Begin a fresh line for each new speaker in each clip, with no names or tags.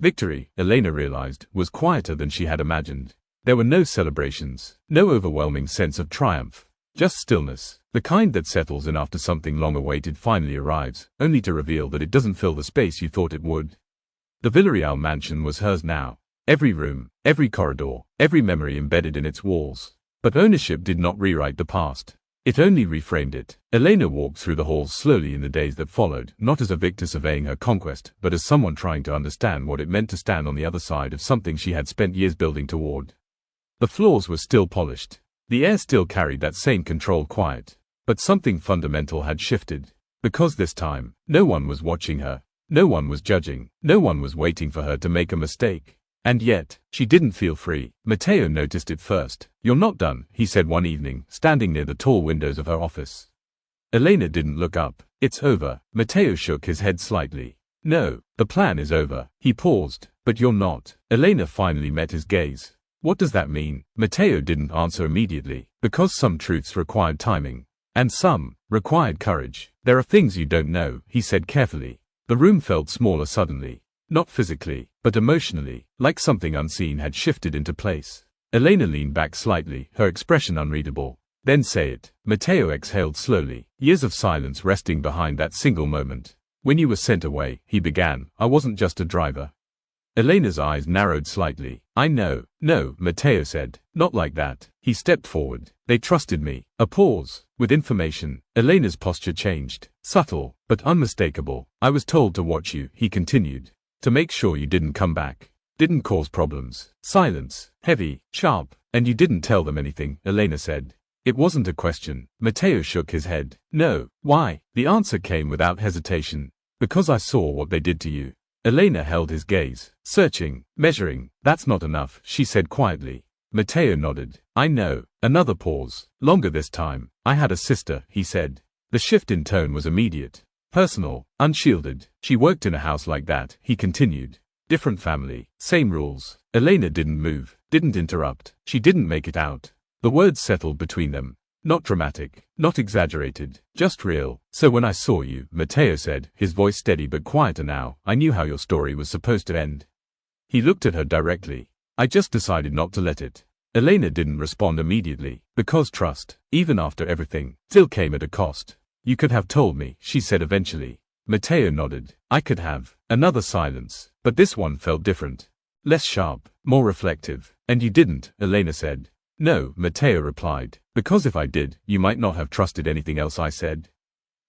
Victory, Elena realized, was quieter than she had imagined. There were no celebrations, no overwhelming sense of triumph. Just stillness, the kind that settles in after something long awaited finally arrives, only to reveal that it doesn't fill the space you thought it would. The Villarreal mansion was hers now. Every room, every corridor, every memory embedded in its walls. But ownership did not rewrite the past. It only reframed it. Elena walked through the halls slowly in the days that followed, not as a victor surveying her conquest, but as someone trying to understand what it meant to stand on the other side of something she had spent years building toward. The floors were still polished. The air still carried that same controlled quiet. But something fundamental had shifted. Because this time, no one was watching her. No one was judging. No one was waiting for her to make a mistake. And yet, she didn't feel free. Matteo noticed it first. "You're not done," he said one evening, standing near the tall windows of her office. Elena didn't look up. "It's over." Matteo shook his head slightly. "No, the plan is over." He paused. "But you're not." Elena finally met his gaze. "What does that mean?" Matteo didn't answer immediately, because some truths required timing. And some required courage. "There are things you don't know," he said carefully. The room felt smaller suddenly. Not physically, but emotionally, like something unseen had shifted into place. Elena leaned back slightly, her expression unreadable. "Then say it." Matteo exhaled slowly, years of silence resting behind that single moment. "When you were sent away," he began, "I wasn't just a driver." Elena's eyes narrowed slightly. "I know." "No," Matteo said. "Not like that." He stepped forward. "They trusted me." A pause. With information, Elena's posture changed. Subtle, but unmistakable. "I was told to watch you," he continued. "To make sure you didn't come back. Didn't cause problems." Silence. Heavy, sharp. "And you didn't tell them anything," Elena said. It wasn't a question. Matteo shook his head. "No." "Why?" The answer came without hesitation. "Because I saw what they did to you." Elena held his gaze, searching, measuring. "That's not enough," she said quietly. Matteo nodded. "I know." Another pause. Longer this time. "I had a sister," he said. The shift in tone was immediate. Personal, unshielded. "She worked in a house like that," he continued. "Different family, same rules." Elena didn't move, didn't interrupt. She didn't make it out. The words settled between them. Not dramatic, not exaggerated, just real. "So when I saw you," Matteo said, his voice steady but quieter now, "I knew how your story was supposed to end." He looked at her directly. "I just decided not to let it." Elena didn't respond immediately, because trust, even after everything, still came at a cost. "You could have told me," she said eventually. Matteo nodded. "I could have." Another silence, but this one felt different. Less sharp, more reflective. "And you didn't," Elena said. "No," Matteo replied, "because if I did, you might not have trusted anything else I said."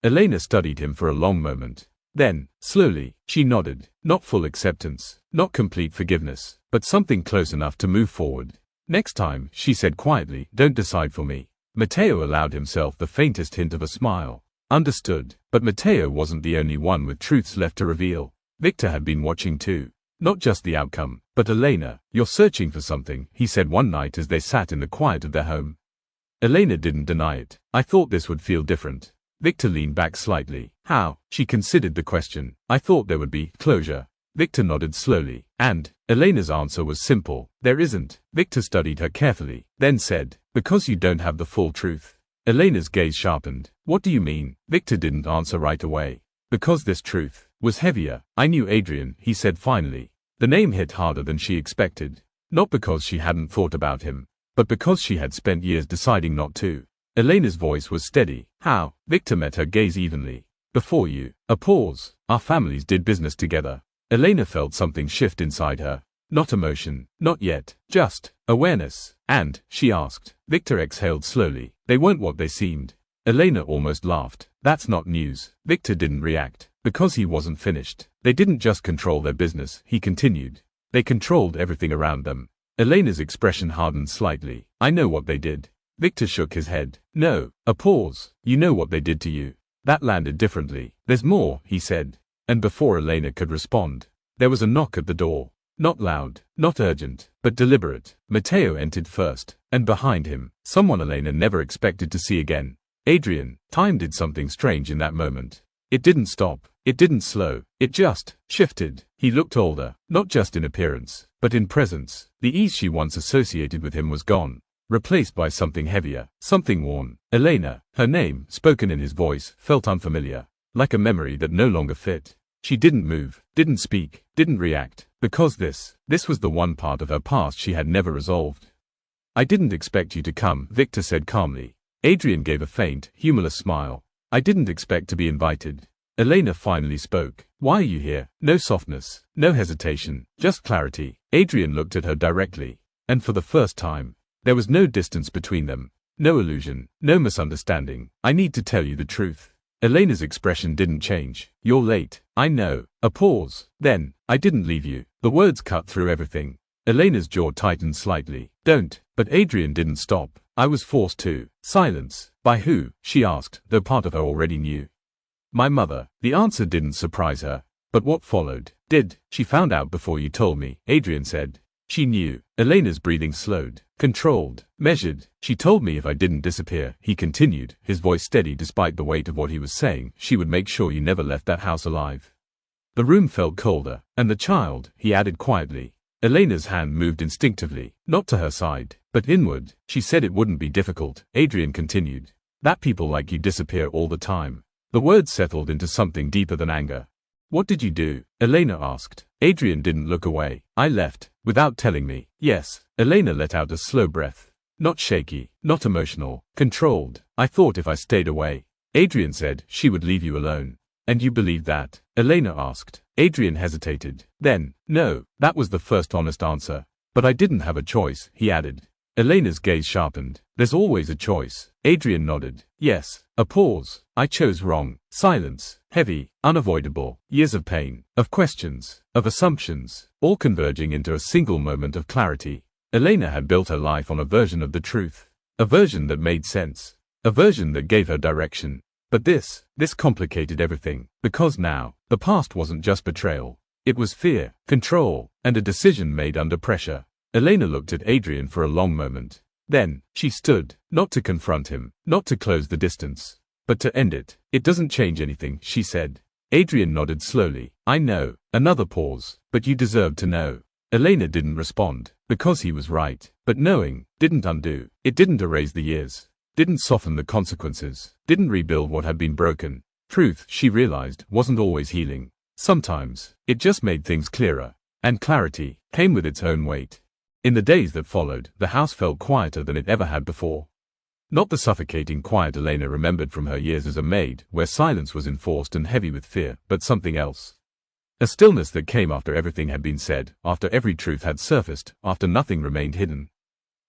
Elena studied him for a long moment. Then, slowly, she nodded. Not full acceptance, not complete forgiveness, but something close enough to move forward. "Next time," she said quietly, "don't decide for me." Matteo allowed himself the faintest hint of a smile. Understood. But Matteo wasn't the only one with truths left to reveal. Victor had been watching too. Not just the outcome, but Elena. "You're searching for something," he said one night as they sat in the quiet of their home. Elena didn't deny it. "I thought this would feel different." Victor leaned back slightly. "How?" She considered the question. "I thought there would be closure." Victor nodded slowly. "And?" Elena's answer was simple. "There isn't." Victor studied her carefully, then said, "Because you don't have the full truth." Elena's gaze sharpened. "What do you mean?" Victor didn't answer right away. "Because this truth was heavier." "I knew Adrian," he said finally. The name hit harder than she expected. Not because she hadn't thought about him, but because she had spent years deciding not to. Elena's voice was steady. "How?" Victor met her gaze evenly. "Before you." A pause. "Our families did business together." Elena felt something shift inside her. Not emotion, not yet, just awareness. "And?" she asked. Victor exhaled slowly. "They weren't what they seemed." Elena almost laughed. "That's not news." Victor didn't react, because he wasn't finished. "They didn't just control their business," he continued. "They controlled everything around them." Elena's expression hardened slightly. "I know what they did." Victor shook his head. "No." A pause. "You know what they did to you." That landed differently. "There's more," he said. And before Elena could respond, there was a knock at the door. Not loud, not urgent, but deliberate. Matteo entered first, and behind him, someone Elena never expected to see again. Adrian. Time did something strange in that moment. It didn't stop. It didn't slow. It just shifted. He looked older, not just in appearance, but in presence. The ease she once associated with him was gone, replaced by something heavier, something worn. Elena, her name, spoken in his voice, felt unfamiliar, like a memory that no longer fit. She didn't move, didn't speak, didn't react, because this was the one part of her past she had never resolved. I didn't expect you to come, Victor said calmly. Adrian gave a faint, humorless smile. I didn't expect to be invited. Elena finally spoke. Why are you here? No softness, no hesitation, just clarity. Adrian looked at her directly, and for the first time, there was no distance between them, no illusion, no misunderstanding. I need to tell you the truth. Elena's expression didn't change. You're late. I know. A pause. Then, I didn't leave you. The words cut through everything. Elena's jaw tightened slightly. Don't. But Adrian didn't stop. I was forced to. Silence. By who? She asked, though part of her already knew. My mother. The answer didn't surprise her. But what followed did. She found out before you told me, Adrian said. She knew. Elena's breathing slowed, controlled, measured. She told me if I didn't disappear, he continued, his voice steady despite the weight of what he was saying, she would make sure you never left that house alive. The room felt colder, and the child, he added quietly. Elena's hand moved instinctively, not to her side, but inward. She said it wouldn't be difficult, Adrian continued. That people like you disappear all the time. The words settled into something deeper than anger. What did you do? Elena asked. Adrian didn't look away. I left, without telling me. Yes. Elena let out a slow breath. Not shaky, not emotional, controlled. I thought if I stayed away. Adrian said she would leave you alone. And you believed that? Elena asked. Adrian hesitated. Then, no, that was the first honest answer. But I didn't have a choice, he added. Elena's gaze sharpened. There's always a choice. Adrian nodded. Yes. A pause. I chose wrong. Silence. Heavy. Unavoidable. Years of pain. Of questions. Of assumptions. All converging into a single moment of clarity. Elena had built her life on a version of the truth. A version that made sense. A version that gave her direction. But this complicated everything. Because now, the past wasn't just betrayal. It was fear, control, and a decision made under pressure. Elena looked at Adrian for a long moment. Then, she stood, not to confront him, not to close the distance, but to end it. It doesn't change anything, she said. Adrian nodded slowly. I know. Another pause. But you deserve to know. Elena didn't respond, because he was right. But knowing didn't undo. It didn't erase the years. Didn't soften the consequences. Didn't rebuild what had been broken. Truth, she realized, wasn't always healing. Sometimes, it just made things clearer. And clarity came with its own weight. In the days that followed, the house felt quieter than it ever had before. Not the suffocating quiet Elena remembered from her years as a maid, where silence was enforced and heavy with fear, but something else. A stillness that came after everything had been said, after every truth had surfaced, after nothing remained hidden.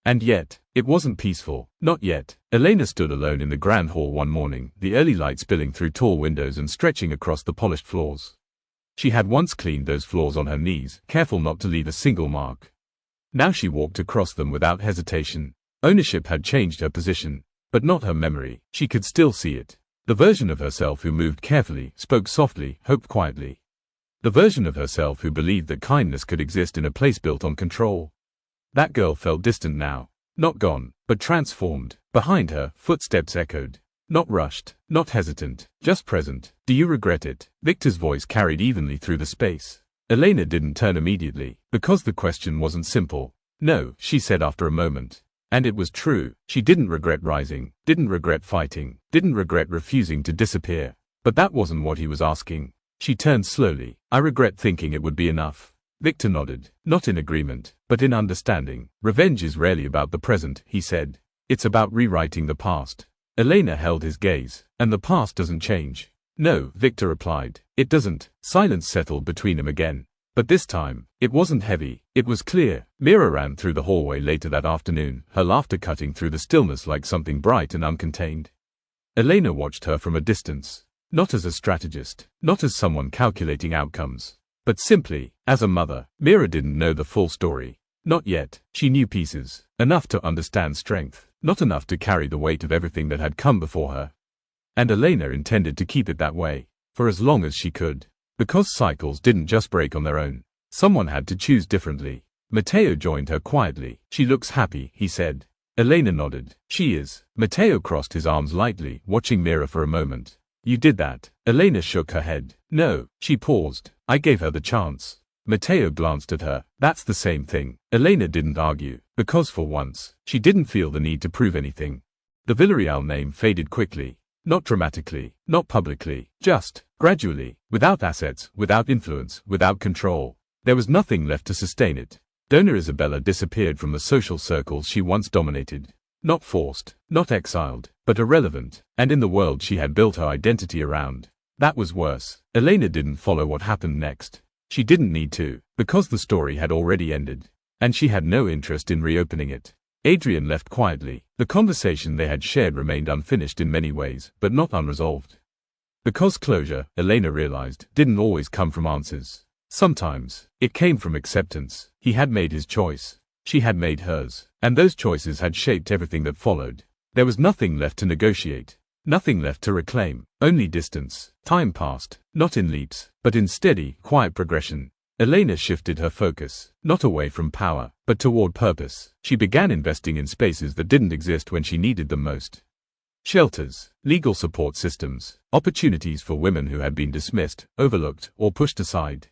And yet, it wasn't peaceful, not yet. Elena stood alone in the grand hall one morning, the early light spilling through tall windows and stretching across the polished floors. She had once cleaned those floors on her knees, careful not to leave a single mark. Now she walked across them without hesitation. Ownership had changed her position, but not her memory. She could still see it. The version of herself who moved carefully, spoke softly, hoped quietly. The version of herself who believed that kindness could exist in a place built on control. That girl felt distant now. Not gone, but transformed. Behind her, footsteps echoed. Not rushed, not hesitant, just present. Do you regret it? Victor's voice carried evenly through the space. Elena didn't turn immediately, because the question wasn't simple. No, she said after a moment. And it was true. She didn't regret rising, didn't regret fighting, didn't regret refusing to disappear. But that wasn't what he was asking. She turned slowly. I regret thinking it would be enough. Victor nodded, not in agreement, but in understanding. Revenge is rarely about the present, he said. It's about rewriting the past. Elena held his gaze. And the past doesn't change. No, Victor replied. It doesn't. Silence settled between them again. But this time, it wasn't heavy. It was clear. Mira ran through the hallway later that afternoon, her laughter cutting through the stillness like something bright and uncontained. Elena watched her from a distance. Not as a strategist, not as someone calculating outcomes, but simply, as a mother. Mira didn't know the full story. Not yet. She knew pieces. Enough to understand strength. Not enough to carry the weight of everything that had come before her. And Elena intended to keep it that way, for as long as she could. Because cycles didn't just break on their own. Someone had to choose differently. Matteo joined her quietly. She looks happy, he said. Elena nodded. She is. Matteo crossed his arms lightly, watching Mira for a moment. You did that. Elena shook her head. No. She paused. I gave her the chance. Matteo glanced at her. That's the same thing. Elena didn't argue, because for once, she didn't feel the need to prove anything. The Villarreal name faded quickly. Not dramatically, not publicly, just Gradually, without assets, without influence, without control, there was nothing left to sustain it. Dona Isabella disappeared from the social circles she once dominated. Not forced, not exiled, but irrelevant, and in the world she had built her identity around. That was worse. Elena didn't follow what happened next. She didn't need to, because the story had already ended, and she had no interest in reopening it. Adrian left quietly. The conversation they had shared remained unfinished in many ways, but not unresolved. Because closure, Elena realized, didn't always come from answers. Sometimes, it came from acceptance. He had made his choice. She had made hers, and those choices had shaped everything that followed. There was nothing left to negotiate, nothing left to reclaim, only distance. Time passed, not in leaps, but in steady, quiet progression. Elena shifted her focus, not away from power, but toward purpose. She began investing in spaces that didn't exist when she needed them most. Shelters, legal support systems, opportunities for women who had been dismissed, overlooked, or pushed aside.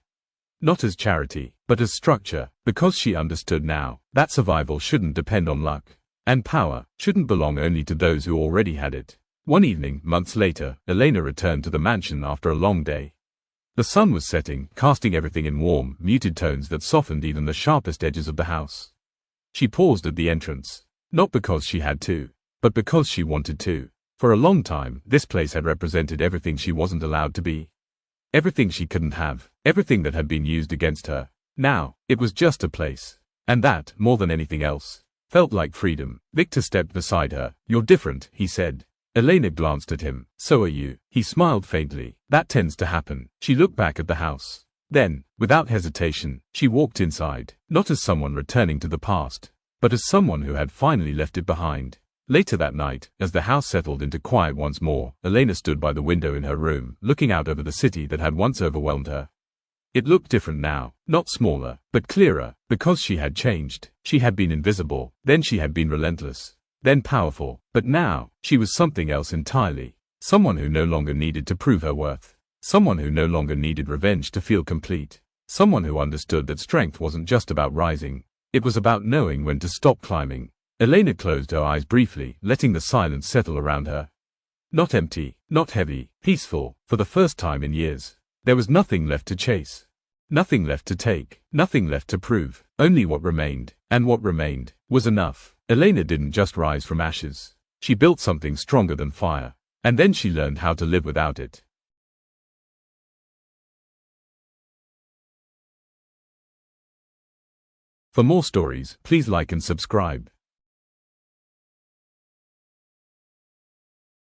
Not as charity, but as structure, because she understood now that survival shouldn't depend on luck, and power shouldn't belong only to those who already had it. One evening, months later, Elena returned to the mansion after a long day. The sun was setting, casting everything in warm, muted tones that softened even the sharpest edges of the house. She paused at the entrance, not because she had to, but because she wanted to. For a long time, this place had represented everything she wasn't allowed to be. Everything she couldn't have, everything that had been used against her. Now, it was just a place. And that, more than anything else, felt like freedom. Victor stepped beside her. "You're different," he said. Elena glanced at him. "So are you." He smiled faintly. "That tends to happen." She looked back at the house. Then, without hesitation, she walked inside, not as someone returning to the past, but as someone who had finally left it behind. Later that night, as the house settled into quiet once more, Elena stood by the window in her room, looking out over the city that had once overwhelmed her. It looked different now, not smaller, but clearer, because she had changed. She had been invisible, then she had been relentless, then powerful, but now, she was something else entirely. Someone who no longer needed to prove her worth. Someone who no longer needed revenge to feel complete. Someone who understood that strength wasn't just about rising. It was about knowing when to stop climbing. Elena closed her eyes briefly, letting the silence settle around her. Not empty, not heavy, peaceful, for the first time in years. There was nothing left to chase. Nothing left to take. Nothing left to prove. Only what remained. And what remained was enough. Elena didn't just rise from ashes. She built something stronger than fire. And then she learned how to live without it. For more stories, please like and subscribe.